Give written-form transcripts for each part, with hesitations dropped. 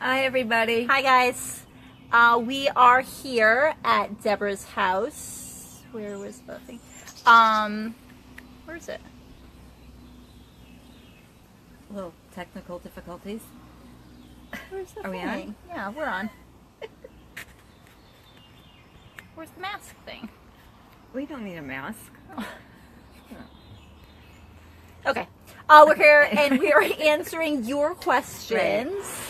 Hi, everybody. Hi, guys. We are here at Debra's house. Where was the thing? Where is it? Little technical difficulties. Where's the Are we thing? on? Yeah, we're on. Where's the mask thing? We don't need a mask. Oh. Okay. We're here and we are answering your questions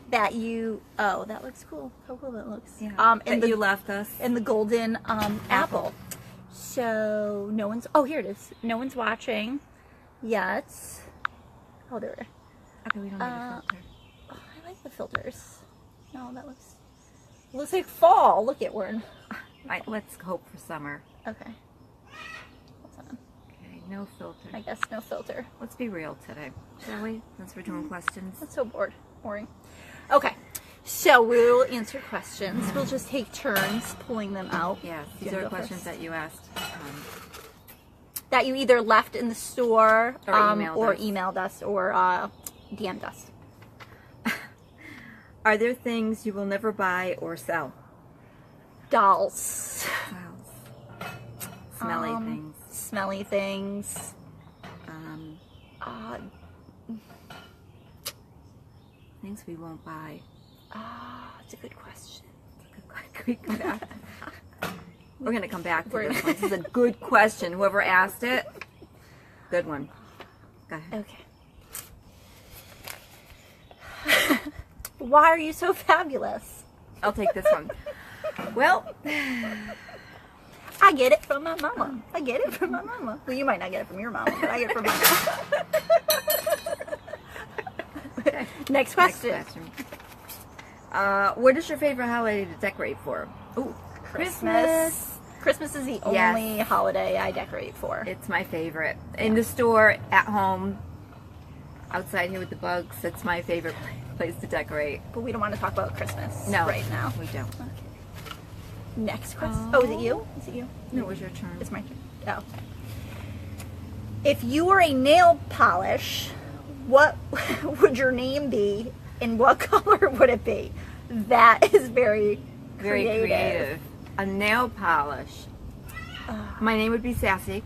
that you. Oh, that looks cool. How cool that looks. Yeah. And you left us. And the golden apple. So no one's. Oh, here it is. No one's watching yet. Oh, there we are. Okay, we don't need a filter. Oh, I like the filters. No, that looks like fall. Look at we're in. Let's hope for summer. Okay. Hold on. Okay, no filter. I guess no filter. Let's be real today, shall we? Since we're doing questions. That's so boring. Okay. So we'll answer questions. We'll just take turns pulling them out. Yes, these are questions that you asked. That you either left in the store Or emailed us or DM'd us. Are there things you will never buy or sell? Dolls. Smelly things. Smelly things. Things we won't buy. It's a good question. Can we come back? We're going to come back to this one. This is a good question. Whoever asked it, good one. Go ahead. Okay. Why are you so fabulous? I'll take this one. Well, I get it from my mama. Well, you might not get it from your mama, but I get it from my mama. okay. Next question. What is your favorite holiday to decorate for? Ooh, Christmas. Christmas is the only holiday I decorate for. It's my favorite. In the store, at home, outside here with the bugs, it's my favorite place to decorate. But we don't want to talk about Christmas right now. We don't. Okay. Next question. Oh, is it you? Is it you? No, it was your turn. It's my turn. Oh. If you were a nail polish, what would your name be and what color would it be? That is very creative. A nail polish. My name would be Sassy.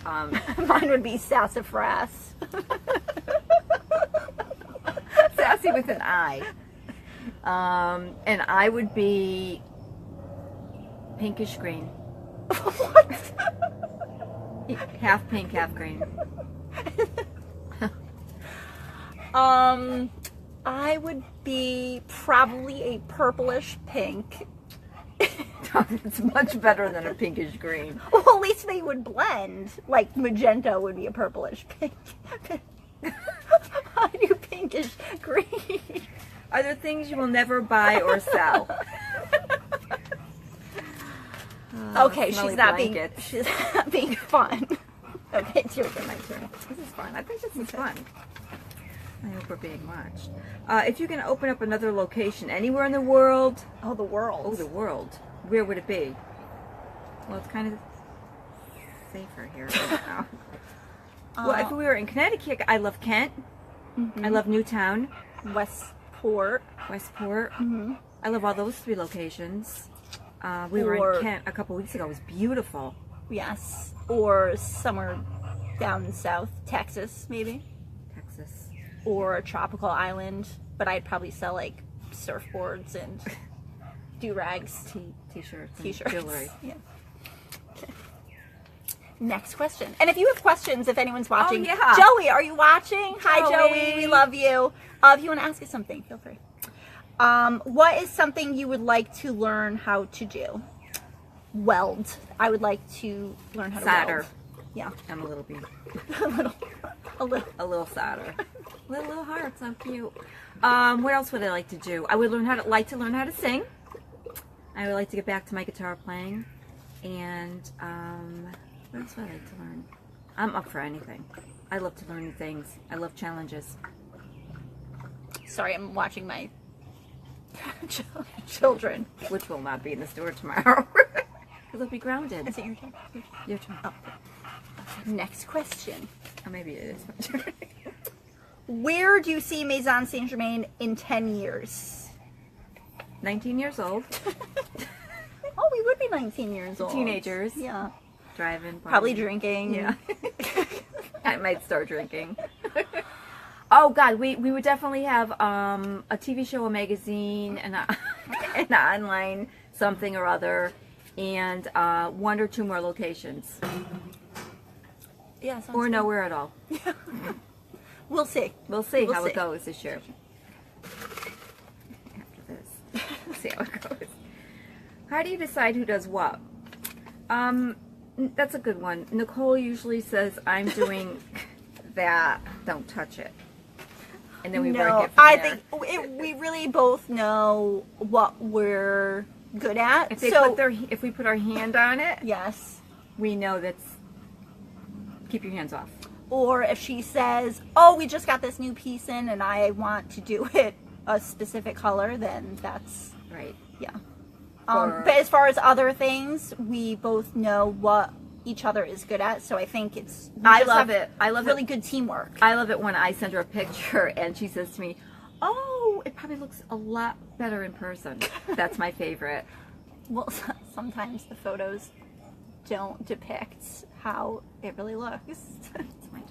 Mine would be Sassafras. Sassy with an I. And I would be pinkish green. What? Half pink, half green. I would be probably a purplish pink. It's much better than a pinkish green. Well, at least they would blend. Like magenta would be a purplish pink. I do pinkish green. Are there things you will never buy or sell? Okay, she's not being fun. Okay, it's your turn. My turn. This is fun. I think this is fun. I hope we're being watched. If you can open up another location anywhere in the world. Oh, the world. Oh, the world. Where would it be? Well, it's kind of safer here right now. Well, if we were in Connecticut, I love Kent. I love Newtown. Westport. I love all those three locations. We were in Kent a couple weeks ago. It was beautiful. Yes. Or somewhere down south. Texas, maybe. Texas. Or a tropical island. But I'd probably sell like surfboards and do-rags. T-shirts. Jewelry. Yeah. Okay. Next question. And if you have questions, if anyone's watching. Oh, yeah. Joey, are you watching? Hi, Joey. We love you. If you want to ask us something, feel free. What is something you would like to learn how to do? Weld. I would like to learn how to solder. weld. Yeah. I'm a little bee. a little solder. Little heart, so cute. What else would I like to do? I would like to learn how to sing. I would like to get back to my guitar playing. And what else would I like to learn? I'm up for anything. I love to learn new things. I love challenges. Sorry, I'm watching my children. Which will not be in the store tomorrow. Because they'll be grounded. Is it your turn? Your turn. Oh. Next question. Or maybe it is my turn. Where do you see Maison Saint Germain in 10 years? 19 years old. Oh, we would be 19 years old. Teenagers. Yeah. Driving. Probably partying. drinking. Yeah. I might start drinking. Oh God, we would definitely have a TV show, a magazine, and an online something or other, and 1 or 2 more locations, Yeah. Sounds or good. nowhere at all. We'll see. We'll see We'll how see. it goes this year. After this, we'll see how it goes. How do you decide who does what? That's a good one. Nicole usually says, "I'm doing that. Don't touch it." And then we work it from I there. think we really both know what we're good at. If we put our hand on it, yes. we know that's keep your hands off. Or if she says, "Oh, we just got this new piece in, and I want to do it a specific color," then that's Right. yeah. Or- But as far as other things, we both know what each other is good at. So I think we I just love have it. I love really it. good teamwork. I love it when I send her a picture and she says to me, "Oh, it probably looks a lot better in person." That's my favorite. Well, sometimes the photos don't depict how it really looks. It's my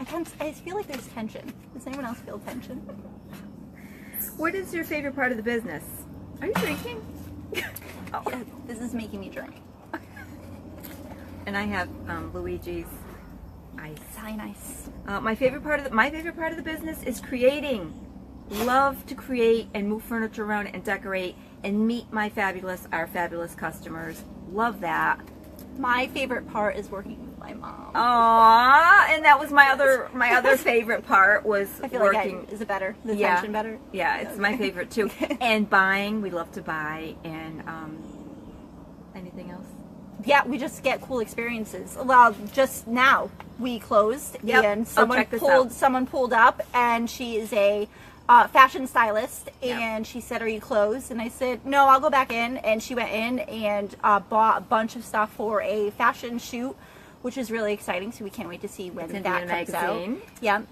turn. I feel like there's tension. Does anyone else feel tension? What is your favorite part of the business? Are you drinking? Oh. Yeah, this is making me drink. And I have Luigi's ice. Hi, nice. My favorite part of the business is creating. Love to create and move furniture around and decorate and meet our fabulous customers. Love that. My favorite part is working with my mom. Aww, and that was my other favorite part was I feel working. like is it better? The Yeah. tension better? Yeah, it's my favorite too. And buying, we love to buy, and anything else? Yeah, we just get cool experiences. Well, just now we closed Yep. and Oh, check this out. someone pulled up, and she is a fashion stylist, Yep. and she said, "Are you closed?" And I said, "No, I'll go back in." And she went in and bought a bunch of stuff for a fashion shoot, which is really exciting. So we can't wait to see when It's gonna be that in a comes magazine. out. Yeah.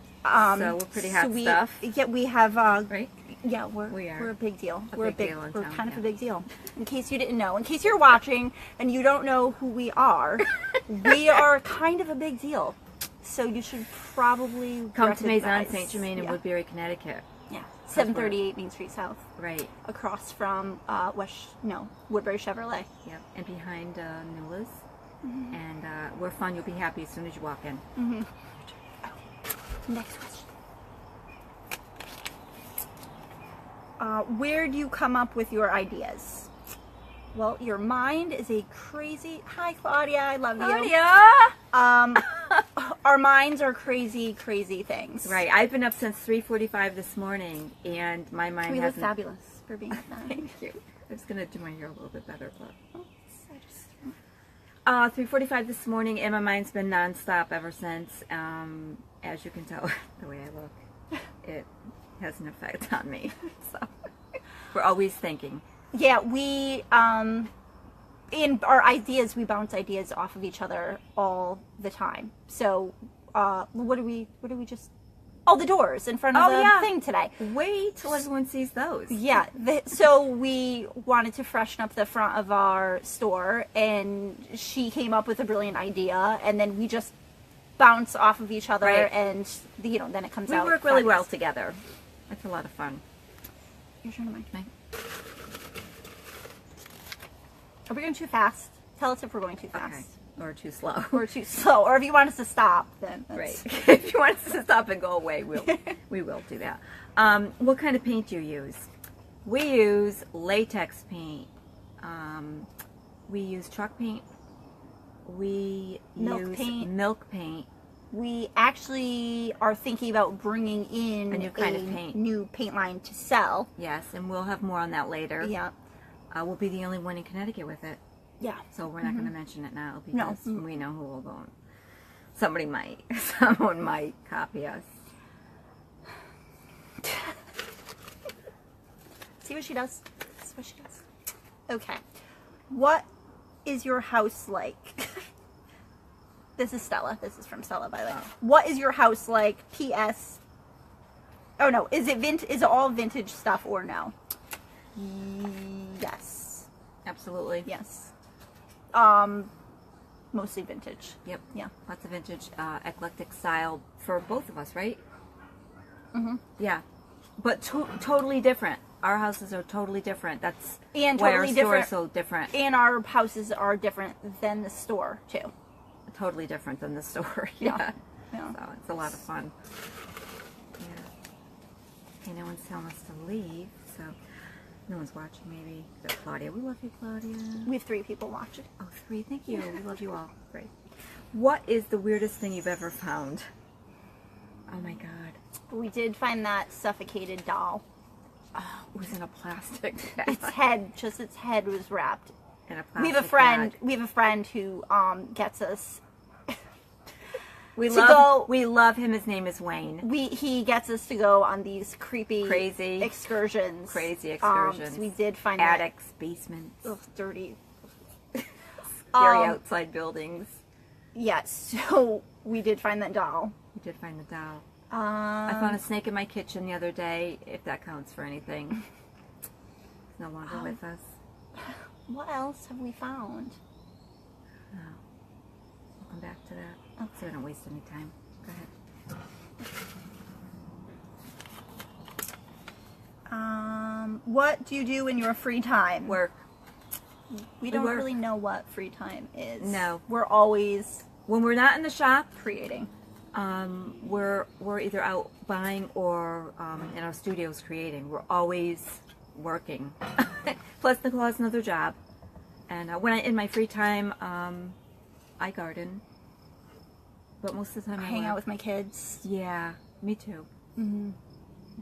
So we're pretty hot we, stuff. Yeah, we have. Right? Yeah, We are. we're a big deal. A We're big deal in we're town, kind of yeah. a big deal. In case you didn't know, in case you're watching and you don't know who we are, we are kind of a big deal. So you should probably Come to Maison recognize- Saint Germain in yeah. Woodbury, Connecticut. Yeah, 738 Main Street South, Right. across from Woodbury Chevrolet. Yep. And behind Newla's. And we're fun. You'll be happy as soon as you walk in. Next question. Where do you come up with your ideas? Well, your mind is a crazy. Hi, Claudia. I love you. Yeah. Our minds are crazy, crazy things. Right. I've been up since 3:45 this morning, and my mind We look hasn't. fabulous for being at that. Thank you. I was gonna do my hair a little bit better, but. I just- 3:45 this morning, and my mind's been nonstop ever since. As you can tell, the way I look, it has an effect on me. So we're always thinking. Yeah, we in our ideas, we bounce ideas off of each other all the time. So, what do we just? Oh, the doors in front of the thing today. Wait till everyone sees those. Yeah, so we wanted to freshen up the front of our store, and she came up with a brilliant idea, and then we just bounce off of each other, Right. and then it comes We out. work really well fabulous. together. It's a lot of fun. Your turn, Mike. Mike? Are we going too fast? Tell us if we're going too fast. Okay. Or too slow. Or too slow, or if you want us to stop, then that's Right. If you want us to stop and go away, we will do that. What kind of paint do you use? We use latex paint. We use truck paint. We Milk use paint. milk paint. We actually are thinking about bringing in A new kind of paint. new paint line to sell. Yes, and we'll have more on that later. Yeah, We'll be the only one in Connecticut with it, yeah. so we're not going to mention it now No. because we know who will go. Someone might copy us. See what she does. See what she does. Okay. What is your house like? This is Stella. This is from Stella, by the way. Oh. What is your house like? P.S. Oh no, is it all vintage stuff or no? Yes. Absolutely. Yes. Mostly vintage. Yep. Yeah. Lots of vintage, eclectic style for both of us, right? Mhm. Yeah. But totally different. Our houses are totally different. That's And why totally our store different. is so different. And our houses are different than the store too. Totally different than the store. Yeah. Yeah. So it's a lot of fun. Yeah. Okay, no one's telling us to leave, so no one's watching. Maybe Claudia. We love you, Claudia. We have 3 people watching. Oh, 3. Thank you. We love you all. Great. What is the weirdest thing you've ever found? Oh my God. We did find that suffocated doll. Oh, it was in a plastic bag. Its head was wrapped. In a plastic We have a friend. bag. We have a friend who gets us. We to love. go- We love him. His name is Wayne. He gets us to go on these creepy, Crazy excursions. excursions. So we did find that. Attics, basements, Dirty. scary outside buildings. Yes. So we did find that doll. We did find the doll. I found a snake in my kitchen the other day, if that counts for anything. It's no longer with us. What else have we found? No. We'll come back to that. Okay. So we don't waste any time. Go ahead. What do you do in your free time? Work. We don't work. really know what free time is. No. We're always When we're not in the shop, creating. we're either out buying or in our studios creating. We're always working. Plus, Nicole has another job, and when in my free time, I garden. But most of the time, I Hang work. out with my kids. Yeah, me too. Mm-hmm.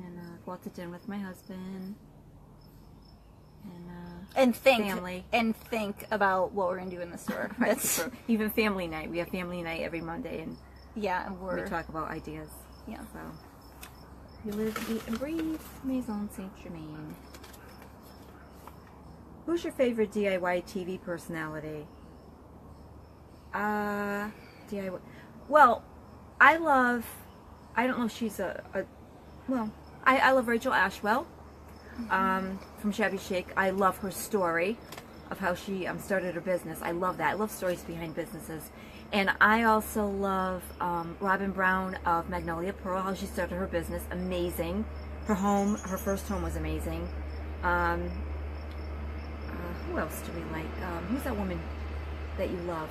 And go out to dinner with my husband. And Family. think about what we're gonna do in the store. Right, That's so even family night. We have family night every Monday, and yeah, and we talk about ideas. yeah. So, you live, eat, and breathe. Maison Saint Germain. Who's your favorite DIY TV personality? DIY. Well, I love. I don't know if she's well, I love Rachel Ashwell. From Shabby Chic. I love her story of how she started her business. I love that. I love stories behind businesses. And I also love Robin Brown of Magnolia Pearl, how she started her business. Amazing. Her first home was amazing. Who else do we like? Who's that woman that you love?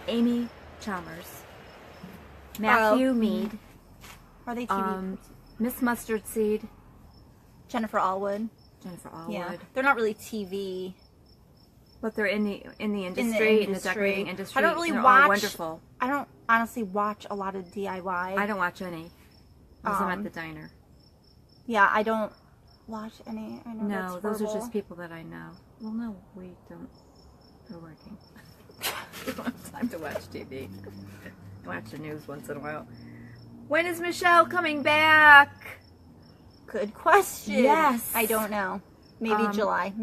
Amy Chalmers. Matthew Mead. Are they TV? Miss Mustard Seed. Jennifer Allwood. Jennifer Allwood. Yeah, they're not really TV. But they're in the industry, in the decorating industry. I don't really They're all watch. wonderful. I don't honestly watch a lot of DIY. I don't watch any. Unless I'm at the diner. Yeah, I don't watch any. I know No, that's those are horrible. just people that I know. Well, no, we don't. We're working. We don't have time to watch TV. Watch the news once in a while. When is Michelle coming back? Good question. Yes. I don't know. Maybe July.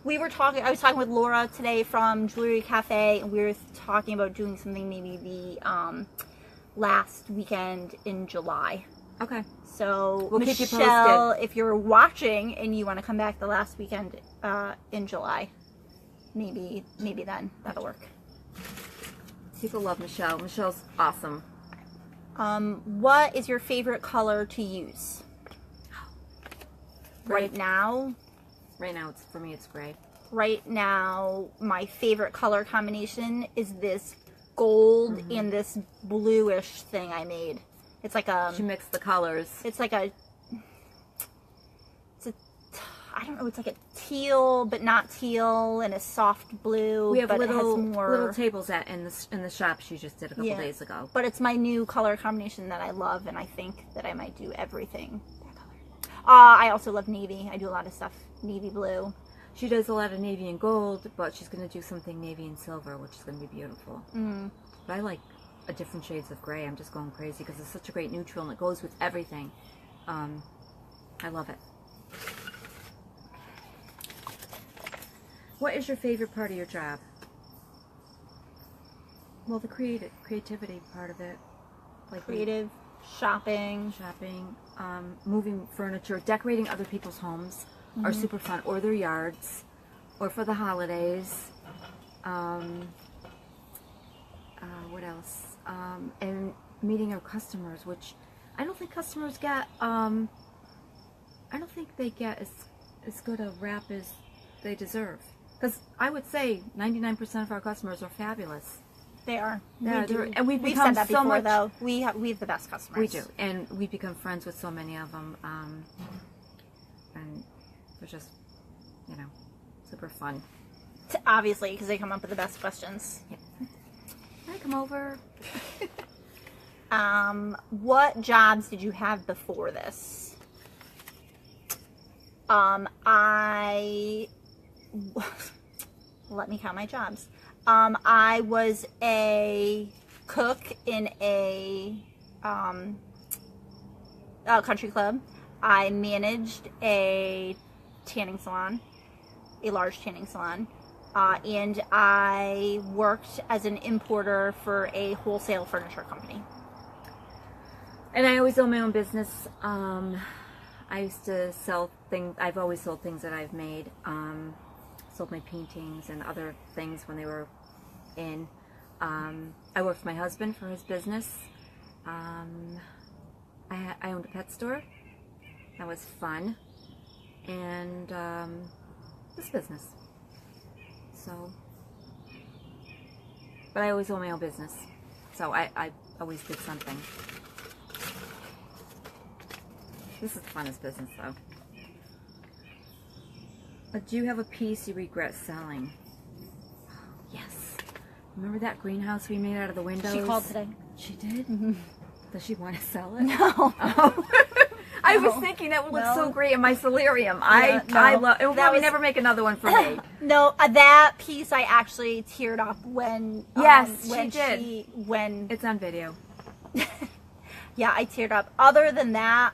We were talking. I was talking with Laura today from Jewelry Cafe, and we were talking about doing something maybe the last weekend in July. Okay. So We'll keep you Michelle, posted. if you're watching and you want to come back the last weekend in July, maybe then that'll work. People love Michelle. Michelle's awesome. What is your favorite color to use? Right now, Right now, for me, it's gray. right now, my favorite color combination is this gold and this bluish thing I made. It's like a, She mixed the colors. it's like a, I don't know, it's like a teal, but not teal, and a soft blue. We have but it has little more, tables in the shop she just did a couple days ago. But it's my new color combination that I love, and I think that I might do everything that color. I also love navy. I do a lot of stuff navy blue. She does a lot of navy and gold, but she's going to do something navy and silver, which is going to be beautiful. Mm. But I like a different shades of gray. I'm just going crazy because it's such a great neutral and it goes with everything. I love it. What is your favorite part of your job? Well, the creativity part of it, like Creative, shopping. shopping, moving furniture, decorating other people's homes are super fun, or their yards, or for the holidays. What else? And meeting our customers, which I don't think customers get. I don't think they get as good a rap as they deserve. Because I would say 99% of our customers are fabulous. They are. Yeah, and we've We've become said that so before, much. though. We have the best customers. We do, and we've become friends with so many of them, and they're just, super fun. Obviously, because they come up with the best questions. Yeah. Can I come over? What jobs did you have before this? Let me count my jobs. I was a cook in a country club. I managed a tanning salon, a large tanning salon, and I worked as an importer for a wholesale furniture company. And I always own my own business. I used to sell things. I've always sold things that I've made. Sold my paintings and other things when they were in. I worked for my husband for his business. I owned a pet store. That was fun. And this business. So, but I always own my own business. So I always did something. This is the funnest business, though. But do you have a piece you regret selling? Yes. Remember that greenhouse we made out of the windows? She called today. She did? Mm-hmm. Does she want to sell it? No. Oh. I was thinking that would look so great in my solarium. I love it. Will probably never make another one for me. No, that piece I actually teared up when. Yes, when she did. When It's on video. yeah, I teared up. Other than that,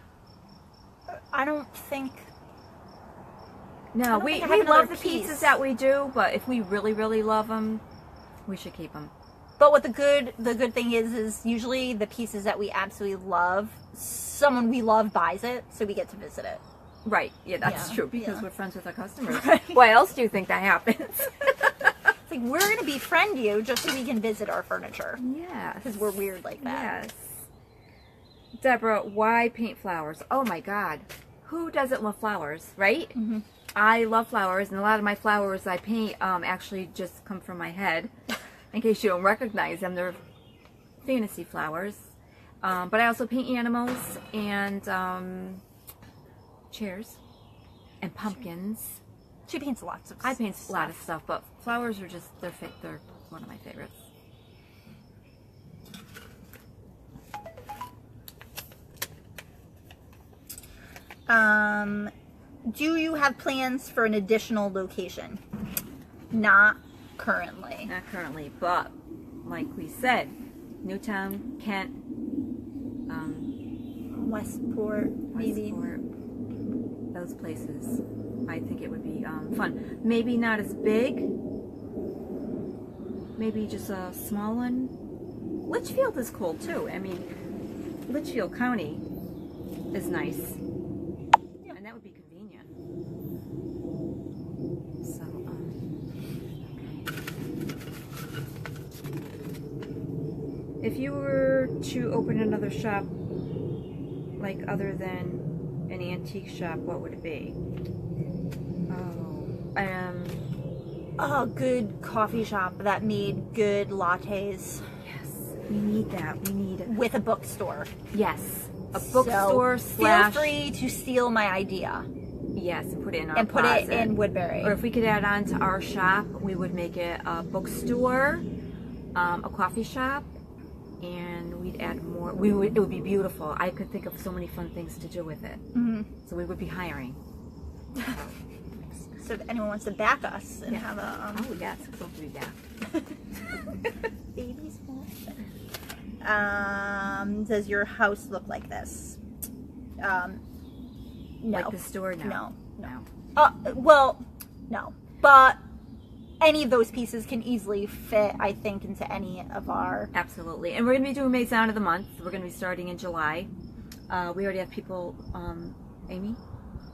I don't think. No, I we have another love the piece. pieces that we do, but if we really, really love them, we should keep them. But what the good thing is usually the pieces that we absolutely love, someone we love buys it, so we get to visit it. Right. Yeah, that's Yeah, true because yeah. we're friends with our customers. Right. Why else do you think that happens? It's like, we're going to befriend you just so we can visit our furniture. Yes. Because we're weird like that. Yes. Deborah, why paint flowers? Oh my God. Who doesn't love flowers, right? Mm-hmm. I love flowers, and a lot of my flowers I paint actually just come from my head. In case you don't recognize them, they're fantasy flowers. But I also paint animals and chairs and pumpkins. She paints lots of I paint a lot of stuff, but flowers are just, they're one of my favorites. Do you have plans for an additional location? Not currently. Not currently, but like we said, Newtown, Kent, Westport, maybe. Westport, those places. I think it would be fun. Maybe not as big. Maybe just a small one. Litchfield is cool too. I mean, Litchfield County is nice. Yeah. And that would be convenient. So, okay. If you were to open another shop, like other than an antique shop, what would it be? A good coffee shop that made good lattes. Yes, we need that. We need it. With a bookstore. Yes, a bookstore slash. Feel free to steal my idea. Yes, and put it in our and put closet. it in Woodbury. Or if we could add on to our shop, we would make it a bookstore, a coffee shop, and we'd add more. It would be beautiful. I could think of so many fun things to do with it. Mm-hmm. So we would be hiring. So if anyone wants to back us and have a oh yes, we're supposed to be back. babies. Does your house look like this? No. Like the store? No. No. Well, no. But any of those pieces can easily fit, I think, into any of our... Absolutely. And we're going to be doing Maison of the month. We're going to be starting in July. We already have people, Amy,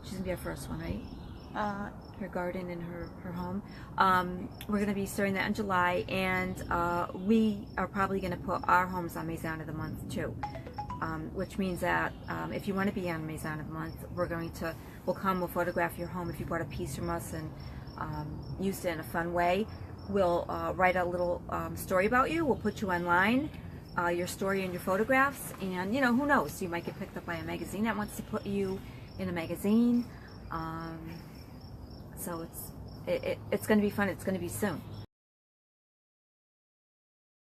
she's going to be our first one, right? Her garden and her home. We're going to be starting that in July, and we are probably going to put our homes on Maison of the month too, which means that if you want to be on Maison of the month, we'll come, we'll photograph your home if you bought a piece from us and used it in a fun way. We'll write a little story about you. We'll put you online, your story and your photographs, and who knows, you might get picked up by a magazine that wants to put you in a magazine. So it's going to be fun. It's going to be soon.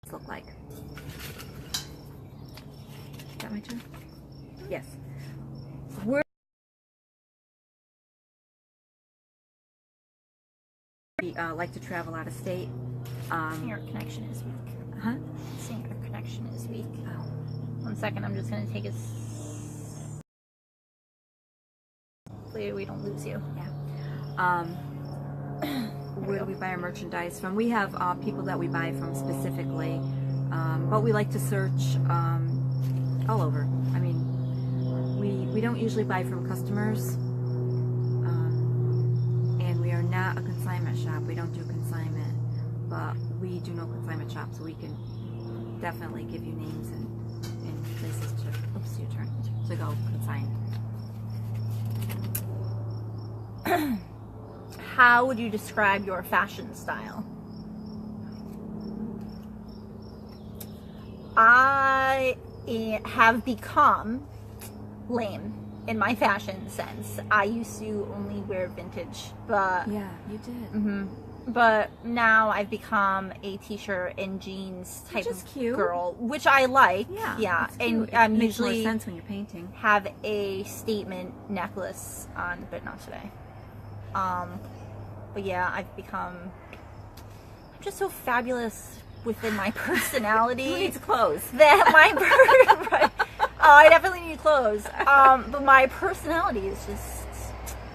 What's it look like? Is that my turn? Yes. We're like to travel out of state. Your connection is weak. Huh? Seeing your connection is weak. Oh. 1 second, I'm just going to take a... Hopefully we don't lose you. Yeah. Where do we buy our merchandise from? We have people that we buy from specifically, but we like to search all over. I mean, we don't usually buy from customers, and we are not a consignment shop. We don't do consignment, but we do know consignment shops, so we can definitely give you names and places to, oops, your turn, to go consign. How would you describe your fashion style? I have become lame in my fashion sense. I used to only wear vintage, but Yeah, you did. but now I've become a t-shirt and jeans type Which is of cute. girl, which I like. Yeah, it's and cute. I'm It makes more usually sense when you're painting. have a statement necklace on, but not today. But yeah, I'm just so fabulous within my personality. Who needs clothes? That my I definitely need clothes. But my personality is just,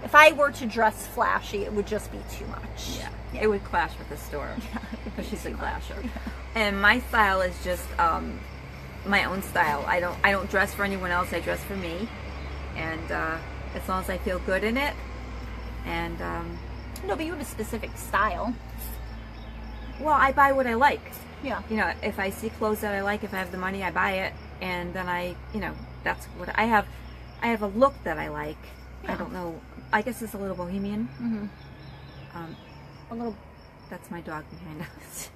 if I were to dress flashy, it would just be too much. Yeah. It would clash with the store because she's a clasher. And my style is just my own style. I don't dress for anyone else. I dress for me, and as long as I feel good in it. And No, but you have a specific style. well, I buy what I like. Yeah. If I see clothes that I like, if I have the money, I buy it, and then that's what I have. I have a look that I like. Yeah. I don't know. I guess it's a little bohemian. A little. That's my dog behind us.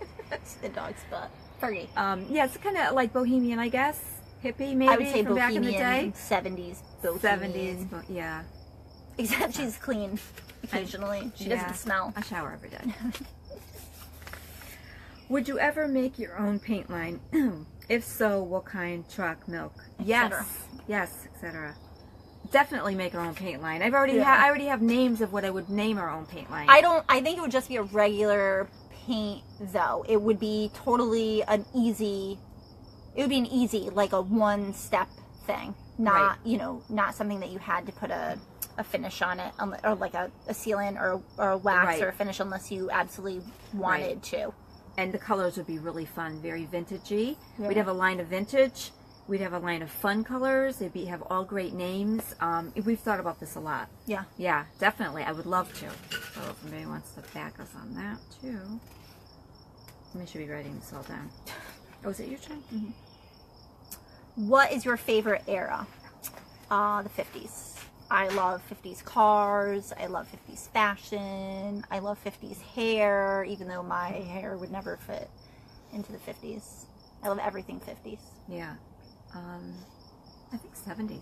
The dog's butt. Fergie. Yeah, it's kind of like bohemian, I guess. Hippie, maybe. I would say from back in the day. 70s. Bohemian. 70s, but yeah. Except she's clean occasionally. She doesn't smell. I shower every day. Would you ever make your own paint line? If so, what kind? Truck, milk? Yes, yes, etc. Definitely make our own paint line. I already have names of what I would name our own paint line. I think it would just be a regular paint though. It would be totally an easy, like a one-step thing. Not, not something that you had to put a finish on it, or like a sealant or a wax or a finish, unless you absolutely wanted to. And the colors would be really fun, very vintagey. Yeah. We'd have a line of vintage. We'd have a line of fun colors. They'd have all great names. We've thought about this a lot. Yeah. Yeah, definitely. I would love to. So if anybody wants to back us on that too. I should be writing this all down. Oh, is it your turn? Mm-hmm. What is your favorite era? The 50s. I love 50s cars. I love 50s fashion. I love 50s hair, even though my hair would never fit into the 50s. I love everything 50s. Yeah. I think 70s.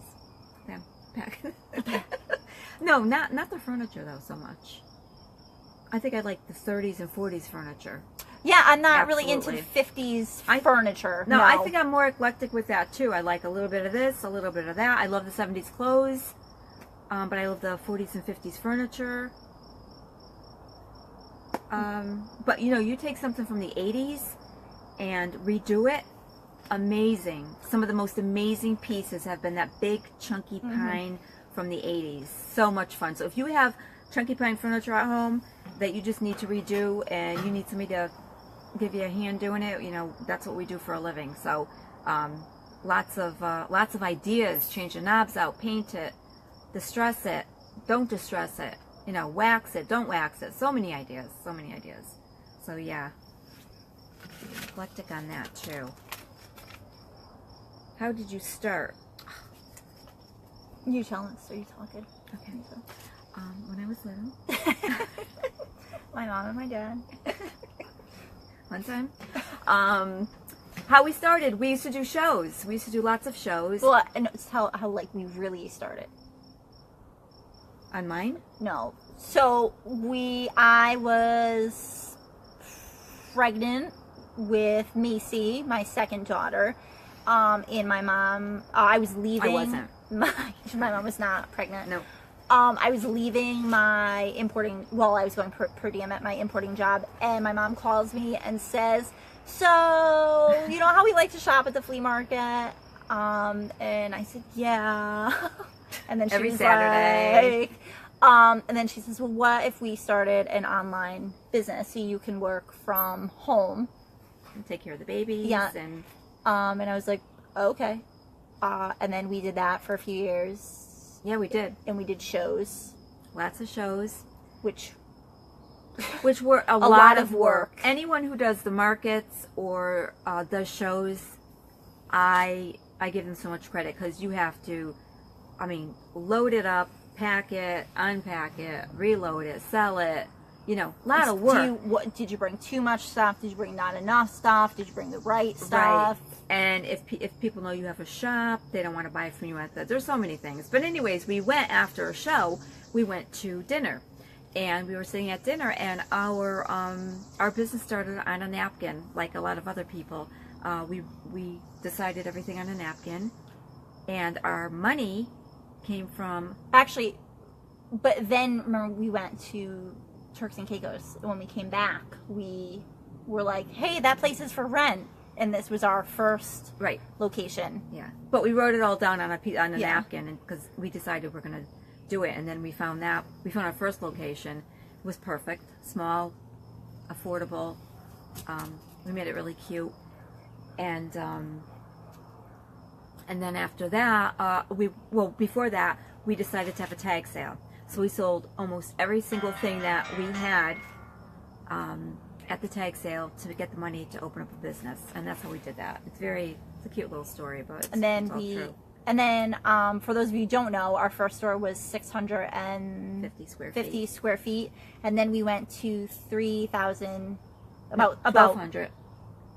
Yeah. Back. No, not the furniture though so much. I think I like the 30s and 40s furniture. Yeah, I'm not really into 50s furniture. No, I think I'm more eclectic with that too. I like a little bit of this, a little bit of that. I love the 70s clothes, but I love the 40s and 50s furniture. But you take something from the 80s and redo it, amazing. Some of the most amazing pieces have been that big chunky pine from the 80s. So much fun. So if you have chunky pine furniture at home, that you just need to redo and you need somebody to give you a hand doing it, you know, that's what we do for a living. So lots of ideas. Change the knobs out, paint it, distress it, don't distress it, you know, wax it, don't wax it. So many ideas, so many ideas. So yeah, eclectic on that too. How did you start? You tell us. Are you talking? Okay. When I was little. My mom and my dad. One time. How we started, we used to do shows. We used to do lots of shows. Well, and it's how like we really started. On mine? No. So I was pregnant with Macy, my second daughter. And my mom, I was leaving. I wasn't. My mom was not pregnant. No. I was leaving my importing, well, I was going per diem at my importing job, and my mom calls me and says, so, you know how we like to shop at the flea market? And I said, yeah. And then she Every was Saturday. like, and then she says, well, what if we started an online business so you can work from home? And take care of the babies. Yeah. And I was like, okay. And then we did that for a few years. yeah, we did. And we did shows. Lots of shows. Which were a lot lot of of work. work. Anyone who does the markets or does shows, I give them so much credit because you have to, I mean, load it up, pack it, unpack it, reload it, sell it. You know, a lot of work. Did you bring too much stuff? Did you bring not enough stuff? Did you bring the right stuff? Right. And if people know you have a shop, they don't want to buy from you at that. There's so many things. But anyways, we went after a show. We went to dinner, and we were sitting at dinner, and our business started on a napkin, like a lot of other people. We decided everything on a napkin, and our money came from Actually, but then remember we went to Turks and Caicos. When we came back, we were like, hey, that place is for rent. And this was our first right location. Yeah, but we wrote it all down on a Yeah. napkin, and because we decided we're gonna do it, and then we found our first location. It was perfect, small, affordable. We made it really cute, and then after that, before that, we decided to have a tag sale. So we sold almost every single thing that we had at the tag sale to get the money to open up a business, and that's how we did that. It's a cute little story, but it's all true. And then for those of you who don't know, our first store was 650 square feet, and then we went to 3,000, about 1,200.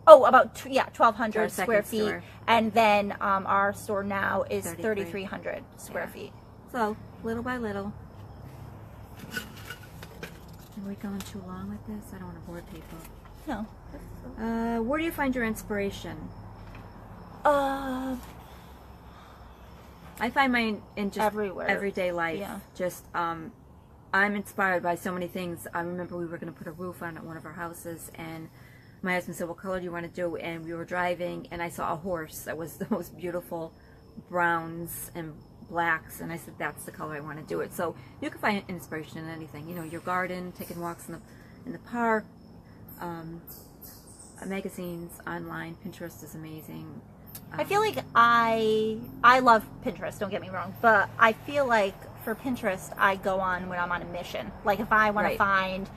Oh, about 1,200 Our square second feet, store. and then our store now is 33. 3,300 square feet. So little by little. Are we going too long with this? I don't want to bore people. No. Where do you find your inspiration? Uh, I find mine in just everywhere. everyday life. Yeah. Just I'm inspired by so many things. I remember we were going to put a roof on one of our houses, and my husband said, what color do you want to do? And we were driving, and I saw a horse that was the most beautiful browns and blacks, and I said, that's the color I want to do it. So you can find inspiration in anything. You know, your garden, taking walks in the park, magazines, online. Pinterest is amazing. I feel like I love Pinterest, don't get me wrong, but I feel like for Pinterest I go on when I'm on a mission. Like if I want to find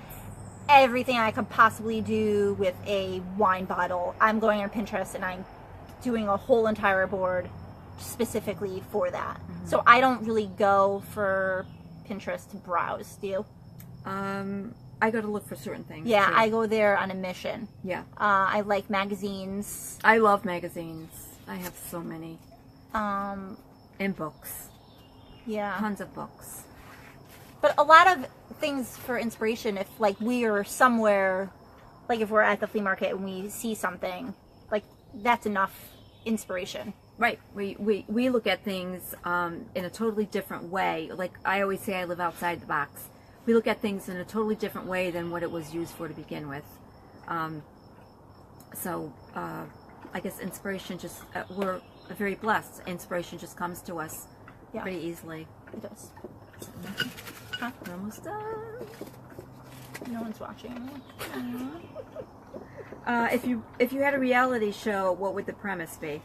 everything I could possibly do with a wine bottle, I'm going on Pinterest and I'm doing a whole entire board specifically for that. Mm-hmm. So I don't really go for Pinterest to browse. Do you? I go to look for certain things. Yeah, too. I go there on a mission. Yeah. I like magazines. I love magazines. I have so many. And books. Yeah. Tons of books. But a lot of things for inspiration, if like we are somewhere, like if we're at the flea market and we see something, like that's enough inspiration. Right. We look at things in a totally different way. Like I always say, I live outside the box. We look at things in a totally different way than what it was used for to begin with. I guess inspiration just, we're very blessed. Inspiration just comes to us pretty easily. It does. Huh? We're almost done. No one's watching. If you had a reality show, what would the premise be?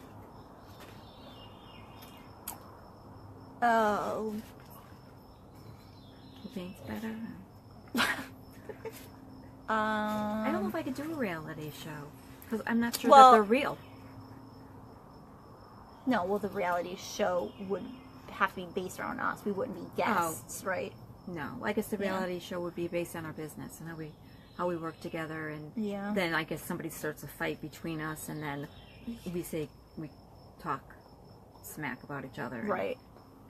Oh. Who paints better? I I don't know if I could do a reality show because I'm not sure Well- that they're real. No, well, the reality show would have to be based around us. We wouldn't be guests, right? No, I guess the Yeah. reality show would be based on our business and how we work together, and Yeah. then I guess somebody starts a fight between us, and then we talk smack about each other. Right.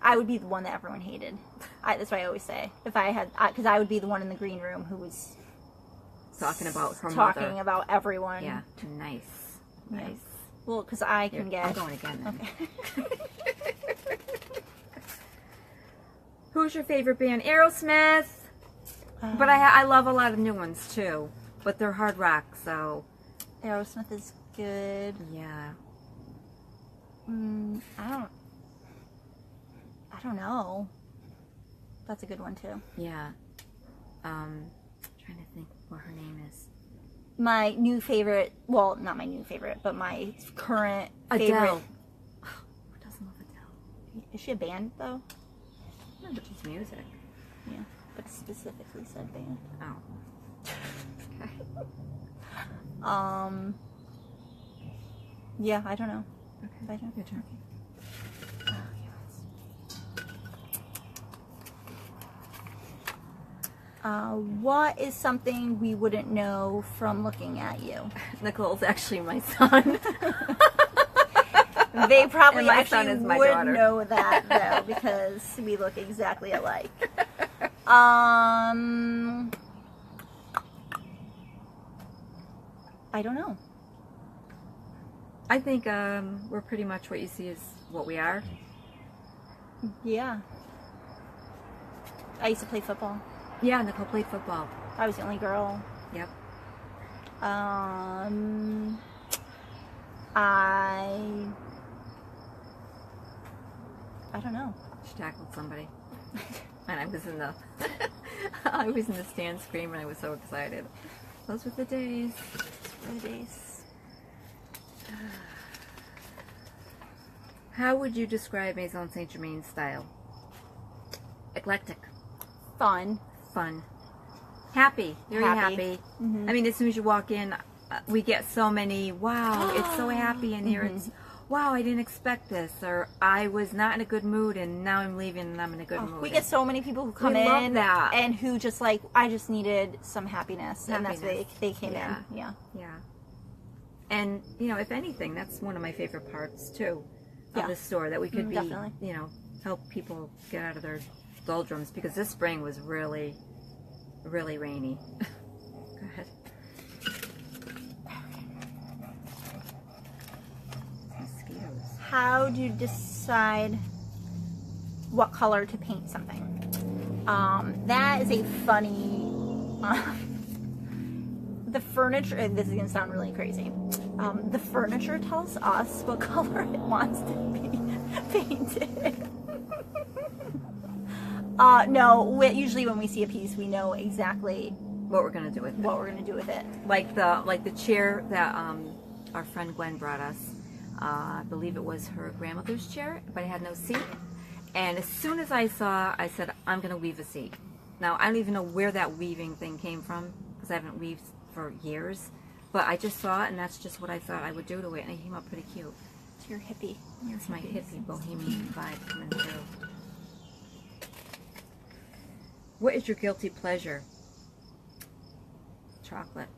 I would be the one that everyone hated. That's what I always say. If I had, because I would be the one in the green room who was Talking about her talking mother. about everyone. Yeah, nice, Yeah. nice. Well, because I can Here, I'm get. going again. Then. Okay. Who's your favorite band? Aerosmith. But I love a lot of new ones too. But they're hard rock, so Aerosmith is good. yeah. I don't know. That's a good one too. Yeah. Trying to think what her name is. My new favorite, well, not my new favorite, but my current Adele. favorite. Who doesn't love Adele? Is she a band though? No, but it's music. Yeah, but specifically said band. Oh. Okay. Yeah, I don't know. Okay. I don't. Your turn. What is something we wouldn't know from looking at you? Nicole's actually my son. They probably And my son actually is my would daughter. know that though, because we look exactly alike. I don't know. I think we're pretty much what you see is what we are. Yeah. I used to play football. Yeah, Nicole played football. I was the only girl. Yep. I don't know. She tackled somebody. And I was in the I was in the stand screaming. I was so excited. Those were the days. Those were the days. How would you describe Maison Saint Germain's style? Eclectic, Fun. fun, happy, very Happy. happy. I mean, as soon as you walk in, we get so many, wow, it's so happy in here. It's, wow, I didn't expect this. Or I was not in a good mood and now I'm leaving and I'm in a good mood. We get so many people who come We love in that. and who just like, I just needed some happiness. And that's why Happiness. they came Yeah. in. Yeah. Yeah. And, you know, if anything, that's one of my favorite parts, too, of Yeah. the store, that we could be, Definitely. you know, help people get out of their doldrums, because this spring was really, really rainy. Go ahead. Mosquitoes. How do you decide what color to paint something? That is a funny. The furniture. And this is gonna sound really crazy. The furniture tells us what color it wants to be painted. No. Usually, when we see a piece, we know exactly What we're gonna do with it. what we're gonna do with it. Like the chair that our friend Gwen brought us. I believe it was her grandmother's chair, but it had no seat. And as soon as I saw, I said, I'm going to weave a seat. Now, I don't even know where that weaving thing came from, because I haven't weaved for years. But I just saw it, and that's just what I thought I would do to it, and it came out pretty cute. It's your hippie. It's my hippie bohemian vibe coming through. What is your guilty pleasure? Chocolate.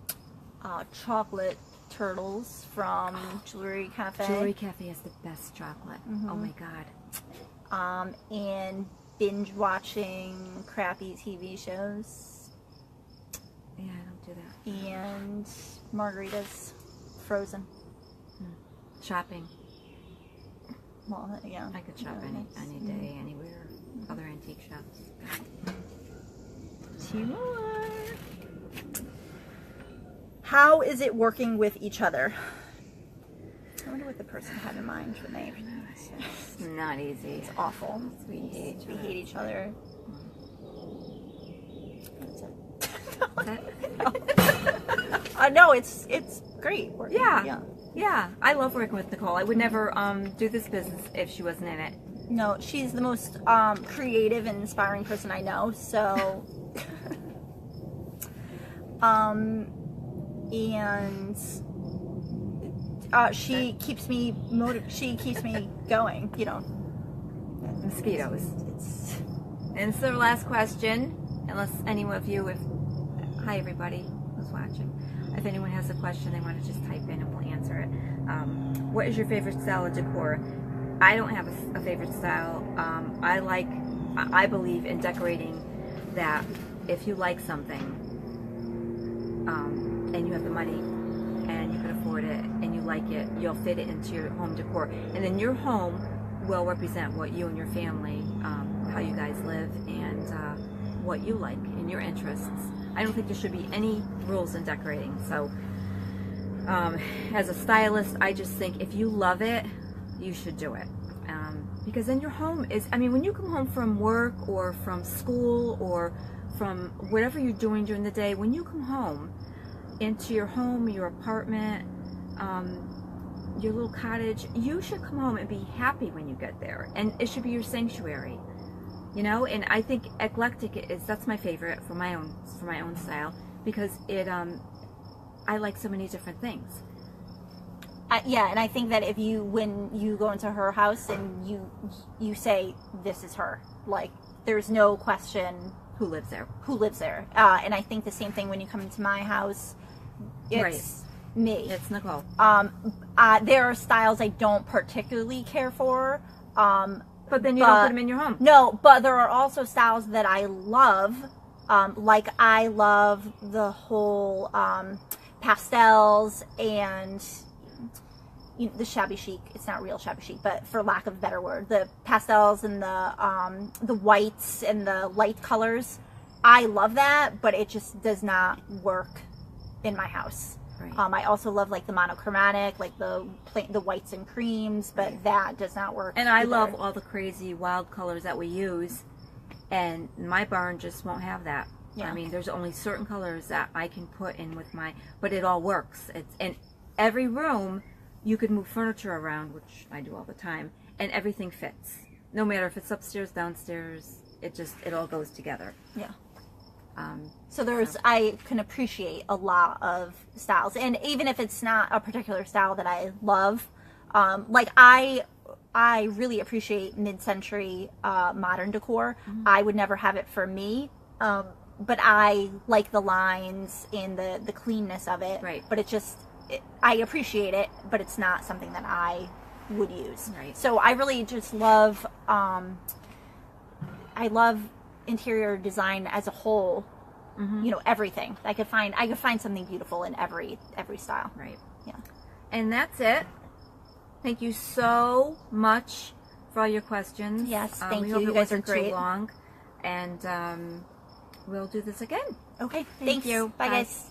Chocolate turtles from Jewelry Cafe. Jewelry Cafe has the best chocolate. Oh my god. And binge watching crappy TV shows Yeah, I don't do that. and margaritas, frozen. Shopping. Well, yeah. I could shop Yeah, any day, anywhere. Other antique shops. Two more. How is it working with each other? I wonder what the person had in mind when they. It's not easy. It's awful. We hate each We other. hate each other. That's it. No, it's great. Working. Yeah. I love working with Nicole. I would never do this business if she wasn't in it. No, she's the most creative and inspiring person I know. So, and she keeps me She keeps me going. You know, Mosquitoes. And so the last question, unless anyone of you, hi everybody who's watching. If anyone has a question they want to just type in and we'll answer it. What is your favorite style of decor? I don't have a favorite style. I believe in decorating that if you like something and you have the money and you can afford it and you like it, you'll fit it into your home decor. And then your home will represent what you and your family, how you guys live, and what you like and your interests. I don't think there should be any rules in decorating. So as a stylist, I just think if you love it, you should do it. Because then your home is, I mean, when you come home from work or from school or from whatever you're doing during the day, when you come home into your home, your apartment, your little cottage, you should come home and be happy when you get there. And it should be your sanctuary. You know, and I think eclectic that's my favorite for my own style, because I like so many different things. Yeah, and I think that when you go into her house and you say this is her, like there's no question who lives there. And I think the same thing when you come into my house. It's me. It's Nicole. There are styles I don't particularly care for. But then you don't put them in your home. No, but there are also styles that I love. Like I love the whole pastels and the shabby chic. It's not real shabby chic, but for lack of a better word, the pastels and the whites and the light colors. I love that, but it just does not work in my house. Right. I also love like the monochromatic, like the whites and creams, but that does not work. And I love all the crazy wild colors that we use, and my barn just won't have that. Yeah. I mean, there's only certain colors that I can put in with but it all works. It's in every room. You could move furniture around, which I do all the time, and everything fits. No matter if it's upstairs, downstairs, it all goes together. Yeah. I can appreciate a lot of styles, and even if it's not a particular style that I love, like I really appreciate mid-century modern decor. Mm-hmm. I would never have it for me, but I like the lines and the cleanness of it. Right. But I appreciate it, but it's not something that I would use. Right. So I really just love, I love interior design as a whole. Mm-hmm. You know, everything. I could find something beautiful in every style. Right. Yeah. And that's it. Thank you so much for all your questions. Yes, thank you. Hope You it guys are wasn't great. too long, and we'll do this again. Okay. Thank you. Bye, guys.